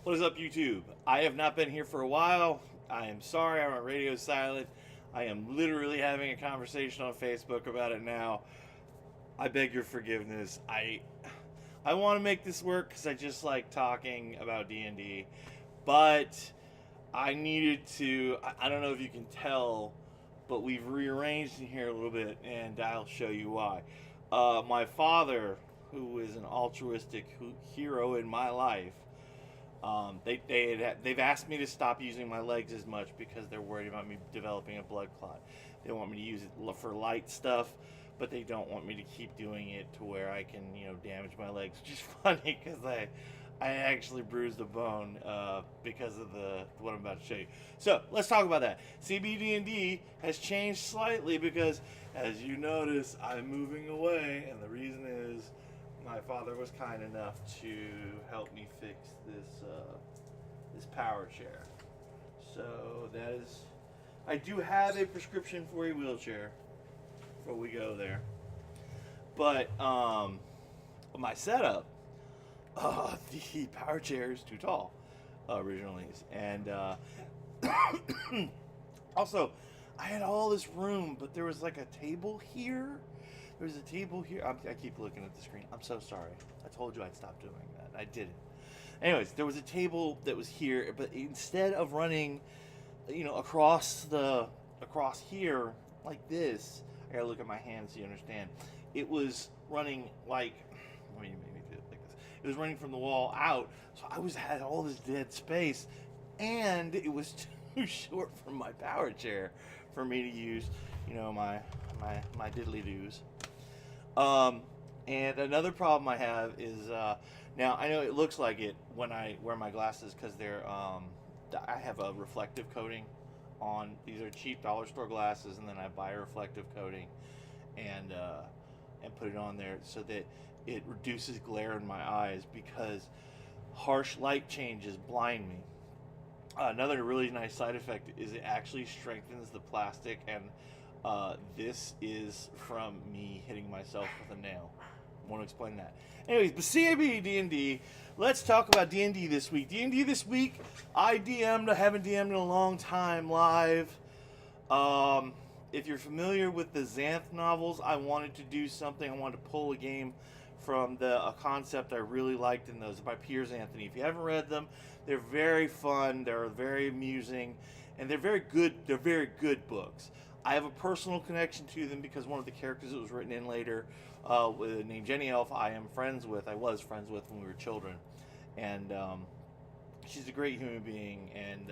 What is up, YouTube? I have not been here for a while. I am sorry, I'm on radio silent. I am literally having a conversation on Facebook about it now. I beg your forgiveness. I want to make this work because I just like talking about D&D, but I needed to. I don't know if you can tell, but we've rearranged in here a little bit, and I'll show you why. My father, who is an altruistic hero in my life, they've asked me to stop using my legs as much because they're worried about me developing a blood clot. They want me to use it for light stuff, but they don't want me to keep doing it to where I can, damage my legs. Which is funny because I actually bruised a bone because of what I'm about to show you. So let's talk about that. CBD&D has changed slightly because, as you notice, I'm moving away, and the reason is my father was kind enough to help me fix this power chair. So that is, I do have a prescription for a wheelchair before we go there. But my setup, the power chair is too tall originally, and also I had all this room, but there was like a table here. There's a table here. I keep looking at the screen. I'm so sorry. I told you I'd stop doing that. I didn't. Anyways, there was a table that was here, but instead of running, across here like this, I gotta look at my hands so you understand. It was running like, what do you make me do it like this? It was running from the wall out, so had all this dead space, and it was too short for my power chair for me to use, my diddly doos. And another problem I have is now I know it looks like it when I wear my glasses because I have a reflective coating on. These are cheap dollar store glasses, and then I buy a reflective coating and put it on there so that it reduces glare in my eyes because harsh light changes blind me. Another really nice side effect is it actually strengthens the plastic, and this is from me hitting myself with a nail. I want to explain that. Anyways, but CAB D&D. Let's talk about D&D this week. D&D this week, I DM'd. I haven't DM'd in a long time live. If you're familiar with the Xanth novels, I wanted to do something. I wanted to pull a game from a concept I really liked in those by Piers Anthony. If you haven't read them, they're very fun. They're very amusing, and they're very good. They're very good books. I have a personal connection to them because one of the characters that was written in later, named Jenny Elf, I was friends with when we were children, and she's a great human being, and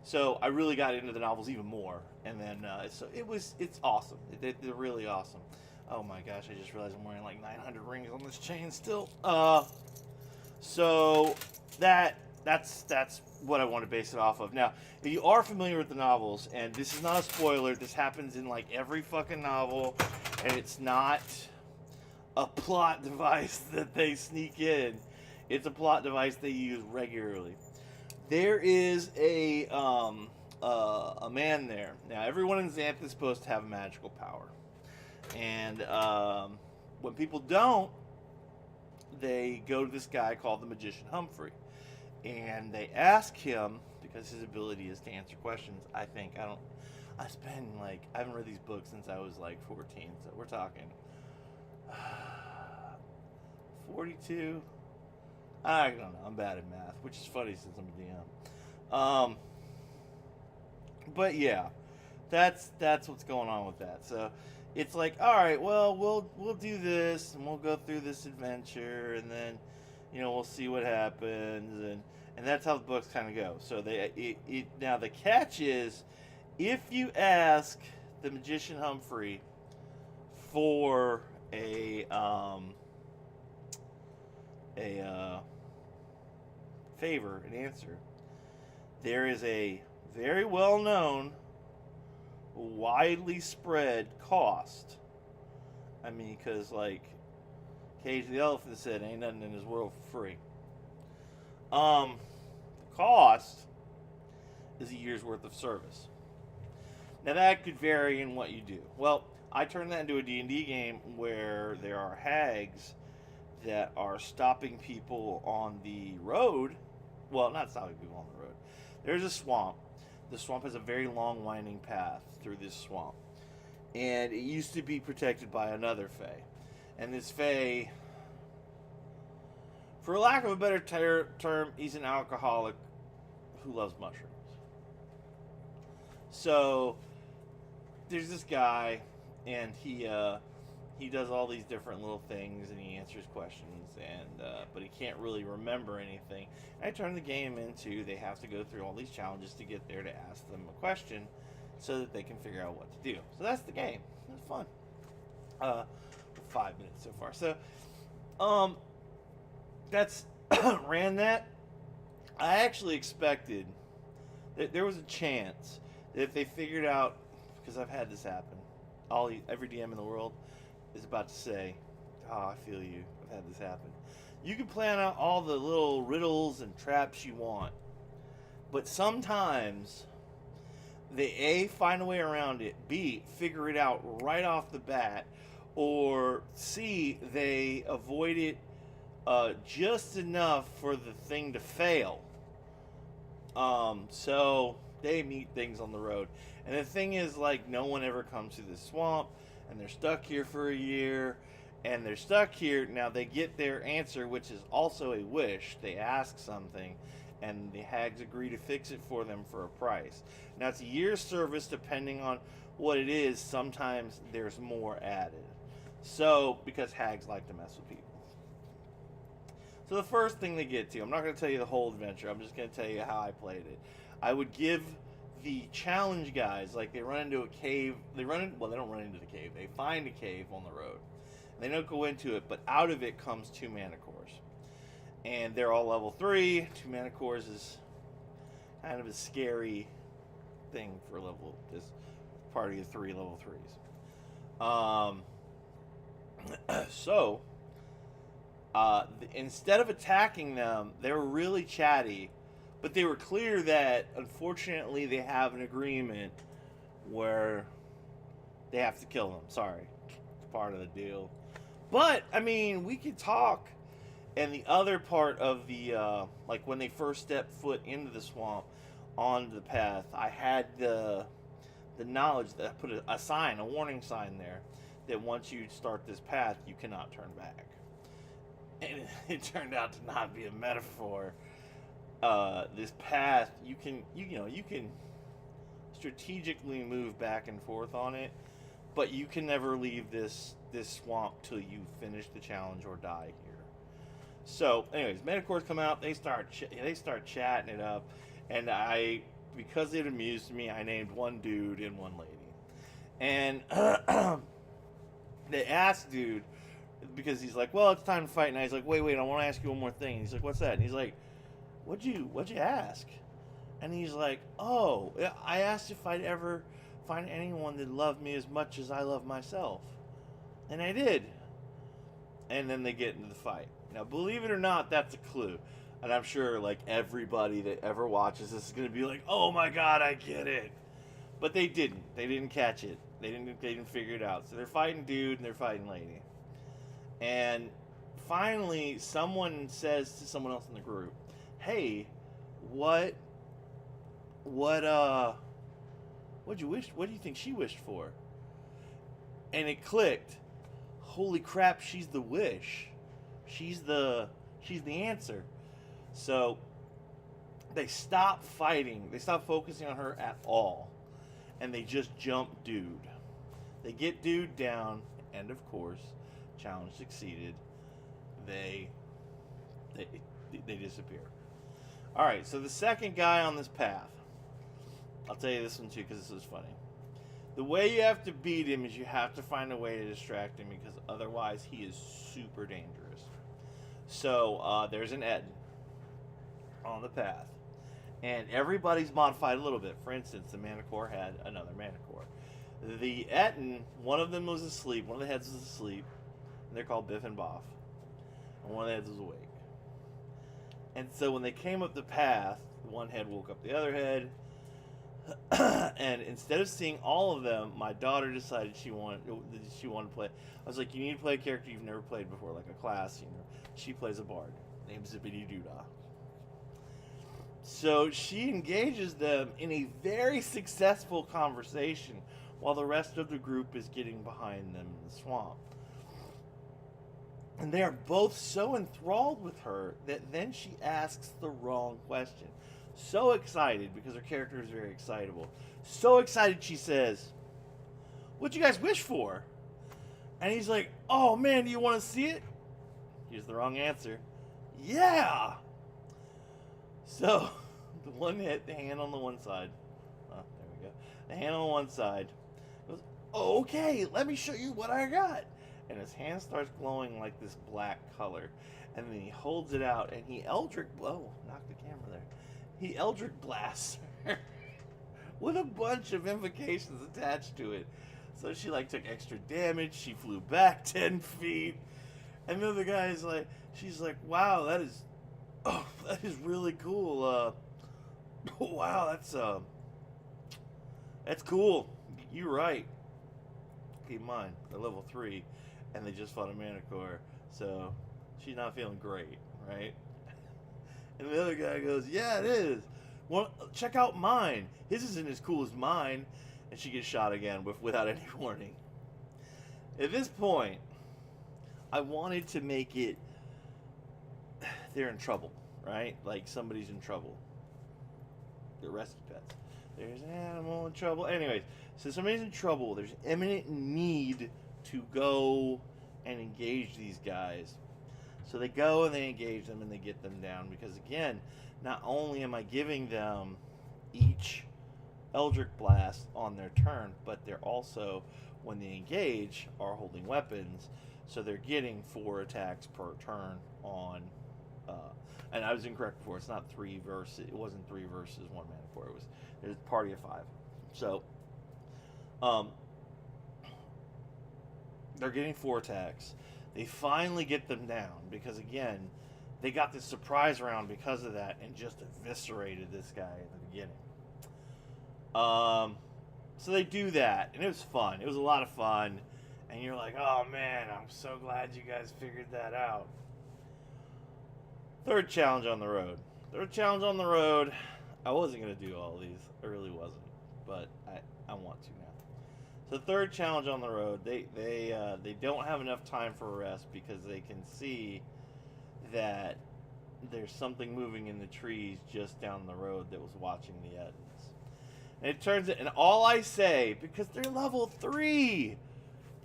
so I really got into the novels even more, and then it's awesome. They're really awesome. Oh my gosh, I just realized I'm wearing like 900 rings on this chain still. So that's what I want to base it off of. Now, if you are familiar with the novels, and this is not a spoiler, this happens in like every fucking novel, and it's not a plot device that they sneak in. It's a plot device they use regularly. There is a man there. Now, everyone in Xanth is supposed to have magical power. And when people don't, they go to this guy called the Magician Humphrey. And they ask him, because his ability is to answer questions, I haven't read these books since I was like 14, so we're talking 42. I don't know, I'm bad at math, which is funny since I'm a DM. But yeah, that's what's going on with that. So it's like, all right, well, we'll do this, and we'll go through this adventure, and then we'll see what happens, and that's how the books kind of go. So now the catch is, if you ask the Magician Humphrey for a favor, an answer, there is a very well known, widely spread cost. I mean, because like Cage the Elephant said, ain't nothing in this world for free. The cost is a year's worth of service. Now that could vary in what you do. Well, I turned that into a D&D game where there are hags that are stopping people on the road well, not stopping people on the road. There's a swamp. The swamp has a very long, winding path through this swamp, and it used to be protected by another fae. And this fae, for lack of a better term, he's an alcoholic who loves mushrooms. So there's this guy, and he does all these different little things, and he answers questions, and but he can't really remember anything. And I turn the game into they have to go through all these challenges to get there to ask them a question, so that they can figure out what to do. So that's the game. It's fun. 5 minutes so far. So, that's ran that. I actually expected that there was a chance that if they figured out, because I've had this happen, every DM in the world is about to say, "Oh, I feel you. I've had this happen." You can plan out all the little riddles and traps you want, but sometimes they A, find a way around it, B, figure it out right off the bat, or C, they avoid it just enough for the thing to fail. So they meet things on the road. And the thing is, like, no one ever comes to this swamp, and they're stuck here for a year, and they're stuck here. Now they get their answer, which is also a wish. They ask something, and the hags agree to fix it for them for a price. Now it's a year's service, depending on what it is. Sometimes there's more added. So, because hags like to mess with people. So the first thing they get to, I'm not going to tell you the whole adventure, I'm just going to tell you how I played it. I would give the challenge guys, like, they run into a cave, they don't run into the cave, they find a cave on the road. They don't go into it, but out of it comes 2 mana cores. And they're all level 3. 2 mana cores is kind of a scary thing for this party of 3 level 3s. So, instead of attacking them, they were really chatty, but they were clear that, unfortunately, they have an agreement where they have to kill them. Sorry. It's part of the deal. But, I mean, we could talk. And the other part of the, like, when they first stepped foot into the swamp, onto the path, I had the knowledge that I put a warning sign there, that once you start this path, you cannot turn back. And it turned out to not be a metaphor. This path, you can strategically move back and forth on it, but you can never leave this swamp till you finish the challenge or die here. So, anyways, Metacores come out. They start chatting it up, and because it amused me, I named one dude and one lady. And they asked dude, because he's like, "Well, it's time to fight." And I was like, "Wait, I want to ask you one more thing." And he's like, "What's that?" And he's like, What'd you ask?" And he's like, "Oh, I asked if I'd ever find anyone that loved me as much as I love myself." And I did. And then they get into the fight. Now, believe it or not, that's a clue. And I'm sure, like, everybody that ever watches this is going to be like, "Oh my god, I get it." But they didn't. They didn't catch it. They didn't figure it out. So they're fighting dude and they're fighting lady. And finally, someone says to someone else in the group, "Hey, what'd you wish? What do you think she wished for?" And it clicked. Holy crap, she's the wish. She's the answer. So they stop fighting. They stop focusing on her at all. And they just jump dude. They get dude down, and of course, challenge succeeded. They disappear. Alright, so the second guy on this path. I'll tell you this one too, because this was funny. The way you have to beat him is you have to find a way to distract him, because otherwise he is super dangerous. So there's an Ed on the path. And everybody's modified a little bit. For instance, the Manicore had another Manicore. The Etten, one of them was asleep. One of the heads was asleep. And they're called Biff and Boff. And one of the heads was awake. And so when they came up the path, one head woke up the other head. And instead of seeing all of them, my daughter decided she wanted to play. I was like, "You need to play a character you've never played before, like a class, She plays a bard named Zippity Doodah." So she engages them in a very successful conversation while the rest of the group is getting behind them in the swamp. And they are both so enthralled with her that then she asks the wrong question. So excited, because her character is very excitable. So excited, she says, "What'd you guys wish for?" And he's like, "Oh man, do you want to see it?" Here's the wrong answer. "Yeah." So, the hand on the one side. Oh, there we go. The hand on one side goes, "Oh, okay, let me show you what I got." And his hand starts glowing like this black color. And then he holds it out and he Eldritch, knocked the camera there. He Eldritch blasts her with a bunch of invocations attached to it. So she like took extra damage. She flew back 10 feet. And then the guy's like, she's like, "Wow, that is really cool. Wow, that's cool. You're right. Keep in mind, they're level 3, and they just fought a Manicore, so she's not feeling great, right?" And the other guy goes, "Yeah, it is. Well, check out mine. His isn't as cool as mine." And she gets shot again without any warning. At this point, I wanted to make it, they're in trouble, right? Like somebody's in trouble. They're rescue pets. There's an animal in trouble. Anyways, so somebody's in trouble. There's imminent need to go and engage these guys. So they go and they engage them and they get them down. Because again, not only am I giving them each Eldritch Blast on their turn, but they're also, when they engage, are holding weapons. So they're getting 4 attacks per turn on... and I was incorrect before. It's not 3 versus... It wasn't 3 versus 1 Manicore. It was... There's a party of 5. So... they're getting 4 attacks. They finally get them down. Because, again, they got this surprise round because of that and just eviscerated this guy in the beginning. So they do that. And it was fun. It was a lot of fun. And you're like, "Oh, man, I'm so glad you guys figured that out." Third challenge on the road. I wasn't going to do all these. I really wasn't. But I want to now. So third challenge on the road. They don't have enough time for rest because they can see that there's something moving in the trees just down the road that was watching the Edens. And it turns out, and all I say, because they're level 3,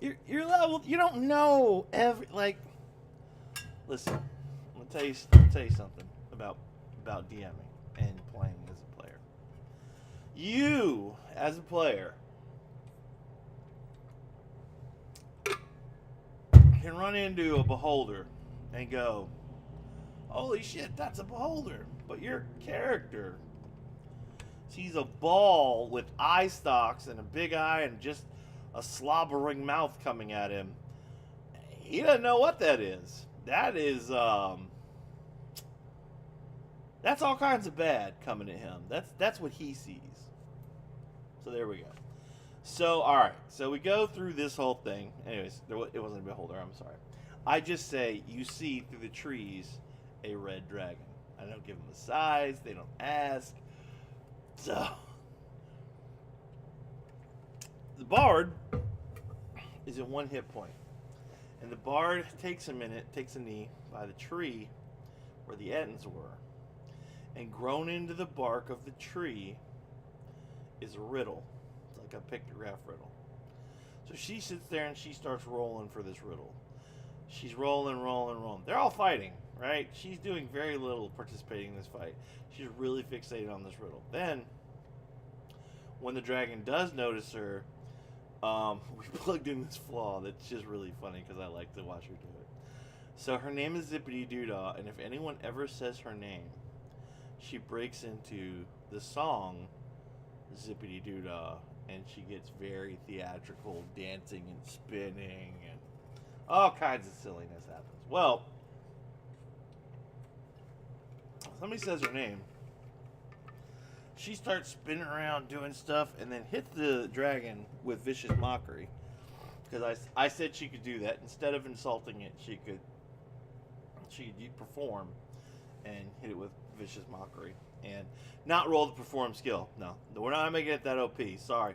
you're level, you don't know listen, I'm gonna tell you something about DMing and playing as a player. You, as a player, can run into a beholder and go, "Holy shit, that's a beholder." But your character sees a ball with eye stalks and a big eye and just a slobbering mouth coming at him. He doesn't know what that is. That is, that's all kinds of bad coming at him. That's what he sees. So there we go. So, alright. So we go through this whole thing. Anyways, it wasn't a beholder, I'm sorry. I just say, you see through the trees a red dragon. I don't give them a size. They don't ask. So, the bard is at 1 hit point. And the bard takes a knee by the tree where the Ettins were. And grown into the bark of the tree is a riddle. It's like a pictograph riddle. So she sits there and she starts rolling for this riddle. She's rolling. They're all fighting, right? She's doing very little participating in this fight. She's really fixated on this riddle. Then, when the dragon does notice her, we plugged in this flaw that's just really funny because I like to watch her do it. So her name is Zippity Doodah, and if anyone ever says her name, she breaks into the song Zippity Doodah, and she gets very theatrical, dancing and spinning, and all kinds of silliness happens. Well, somebody says her name. She starts spinning around doing stuff and then hits the dragon with vicious mockery. Because I said she could do that. Instead of insulting it, she could perform and hit it with Vicious Mockery and not roll the perform skill. No, we're not making it that OP. Sorry,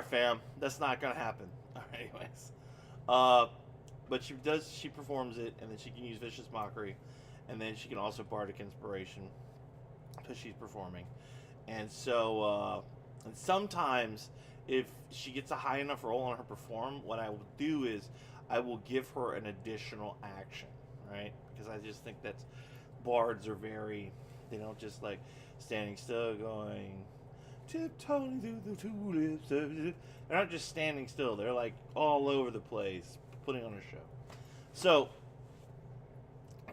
fam. That's not gonna happen. All right, anyways, but she performs it, and then she can use Vicious Mockery, and then she can also Bardic Inspiration because she's performing, and so and sometimes if she gets a high enough roll on her perform, what I will do is I will give her an additional action, right? Because I just think that's bards are very, they don't just like standing still going tiptoeing through the tulips. They're not just standing still, they're like all over the place putting on a show. So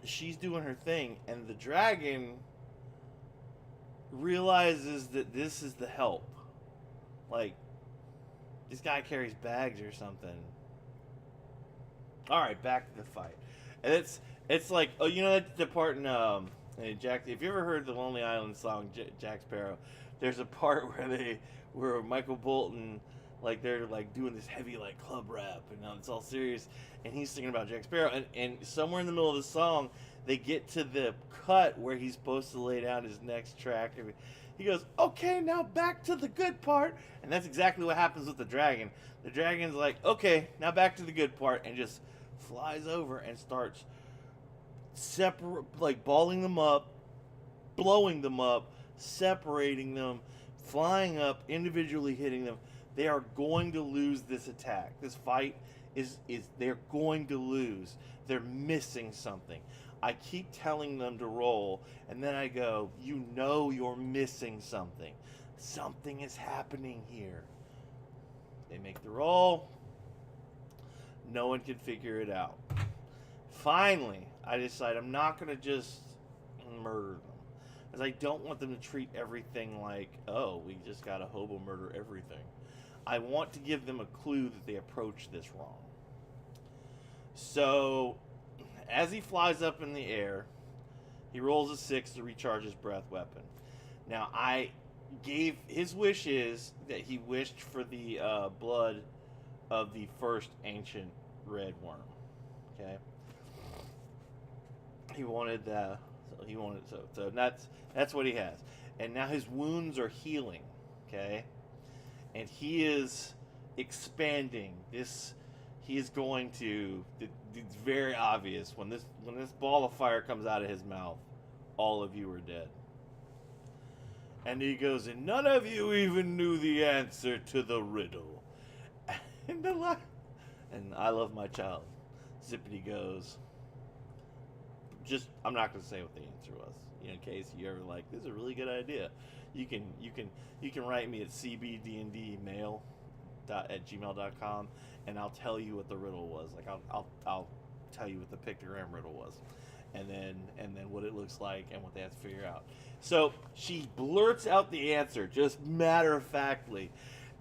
she's doing her thing, and the dragon realizes that this is the help. Like, this guy carries bags or something. All right, back to the fight, and it's like, oh, you know the part in Jack. If you ever heard the Lonely Island song Jack Sparrow, there's a part where Michael Bolton, like, they're like doing this heavy like club rap, and it's all serious, and he's singing about Jack Sparrow, and somewhere in the middle of the song they get to the cut where he's supposed to lay down his next track. He goes, okay, now back to the good part. And that's exactly what happens with the dragon. The dragon's like, okay, now back to the good part, and just flies over and starts balling them up, blowing them up, separating them, flying up, individually hitting them. They are going to lose this attack. This fight is they're going to lose. They're missing something. I keep telling them to roll, and then I go, you know you're missing something. Something is happening here. They make the roll. No one can figure it out. Finally, I decide I'm not going to just murder them, because I don't want them to treat everything like, oh, we just got to hobo murder everything. I want to give them a clue that they approach this wrong. So, as he flies up in the air, he rolls a 6 to recharge his breath weapon. Now, his wish is that he wished for the blood of the first ancient red worm. Okay, he wanted that. So that's what he has. And now his wounds are healing. Okay, and he is expanding this. He is going to. It's very obvious when this ball of fire comes out of his mouth, all of you are dead. And he goes, and none of you even knew the answer to the riddle. And I love my child. Zippity goes, I'm not going to say what the answer was, in case you ever like, this is a really good idea. You can write me at cbdndmail@gmail.com, and I'll tell you what the riddle was. Like, I'll tell you what the pictogram riddle was, and then what it looks like and what they have to figure out. So she blurts out the answer just matter of factly,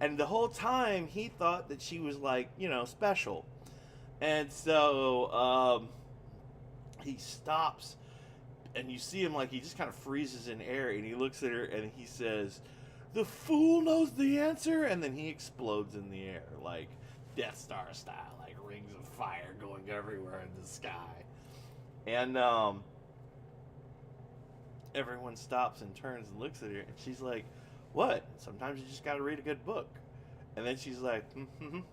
and the whole time he thought that she was like, special. And so he stops, and you see him, like, he just kind of freezes in air, and he looks at her and he says, the fool knows the answer, and then he explodes in the air, like Death Star style, like rings of fire going everywhere in the sky. And everyone stops and turns and looks at her, and she's like, what? Sometimes you just gotta read a good book. And then she's like, and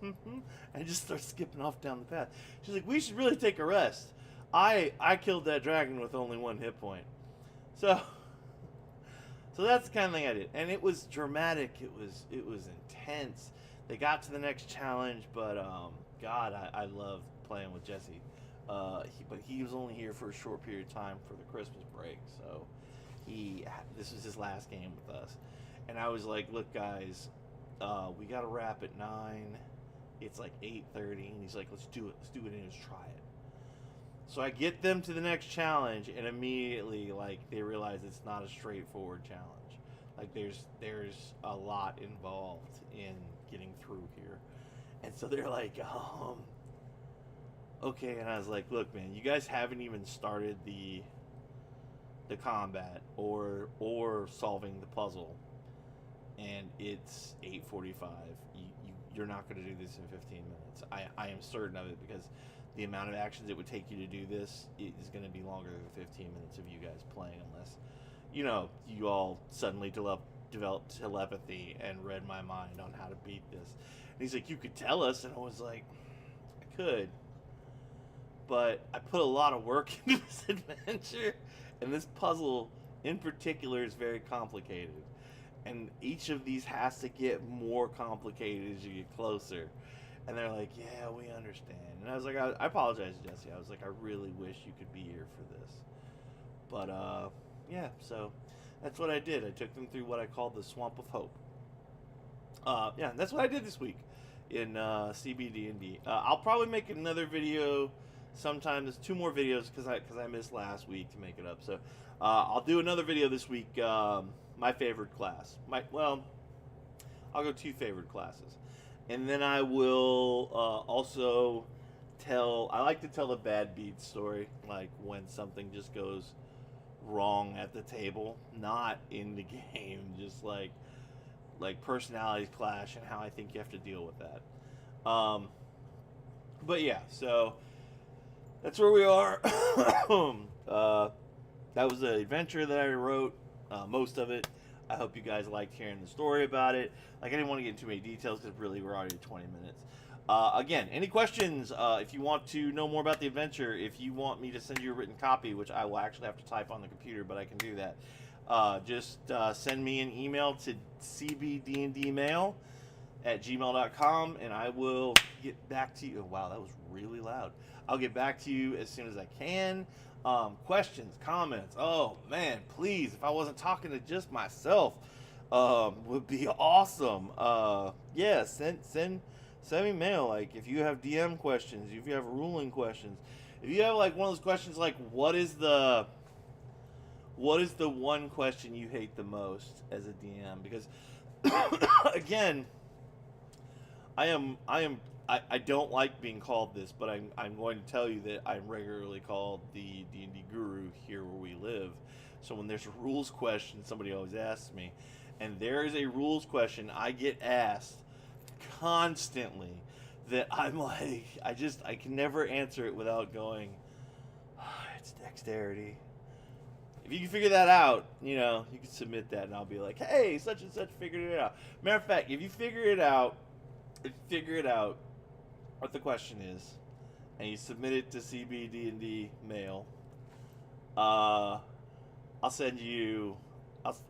just starts skipping off down the path. She's like, we should really take a rest. I killed that dragon with only 1 hit point. So that's the kind of thing I did. And it was dramatic. It was intense. They got to the next challenge, but God, I love playing with Jesse. But he was only here for a short period of time for the Christmas break. So this was his last game with us. And I was like, look, guys, we got to wrap at 9. It's like 8:30. And he's like, let's do it. Let's do it and just try it. So I get them to the next challenge, and immediately, like, they realize it's not a straightforward challenge. Like, there's a lot involved in getting through here. And so they're like, okay. And I was like, look, man, you guys haven't even started the combat or solving the puzzle, and it's 8:45. You're not going to do this in 15 minutes. I am certain of it, because the amount of actions it would take you to do this is going to be longer than 15 minutes of you guys playing, unless you know, you all suddenly developed telepathy and read my mind on how to beat this. And he's like, you could tell us. And I was like, I could. But I put a lot of work into this adventure. And this puzzle in particular is very complicated. And each of these has to get more complicated as you get closer. And they're like, yeah, we understand. And I was like, I apologize, Jesse. I was like, I really wish you could be here for this. But, yeah, so that's what I did. I took them through what I called the Swamp of Hope. Yeah, that's what I did this week in CBD&D. I'll probably make another video sometime. There's 2 more videos because I missed last week to make it up. So I'll do another video this week. My favorite class. I'll go 2 favorite classes. And then I will also I like to tell the bad beat story, like when something just goes wrong at the table, not in the game, just like personalities clash and how I think you have to deal with that. But yeah, so that's where we are. That was the adventure that I wrote, most of it. I hope you guys liked hearing the story about it. Like, I didn't want to get into too many details because really we're already at 20 minutes. Again, any questions? If you want to know more about the adventure, if you want me to send you a written copy, which I will actually have to type on the computer, but I can do that. Just send me an email to cbdndmail@gmail.com, and I will get back to you. Oh, wow, that was really loud. I'll get back to you as soon as I can. Questions, comments. Oh man, please! If I wasn't talking to just myself, would be awesome. Yeah, send me mail. Like, if you have DM questions, if you have ruling questions, if you have like one of those questions like what is the one question you hate the most as a DM? Because again, I don't like being called this, but I'm going to tell you that I'm regularly called the D&D guru here where we live. So when there's a rules question, somebody always asks me, and there is a rules question I get asked constantly that I'm like, I can never answer it without going, it's dexterity. If you can figure that out, you know, you can submit that, and I'll be like, hey, such and such figured it out. Matter of fact, if you figure it out what the question is, and you submit it to CBD&D mail, I'll send you,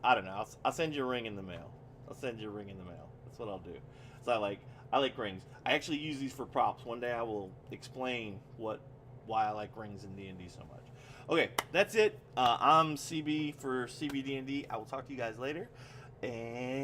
I don't know, I'll send you a ring in the mail. That's what I'll do. So I like rings. I actually use these for props. One day I will explain why I like rings in D&D so much. Okay, that's it. I'm CB for CBD&D. I will talk to you guys later, and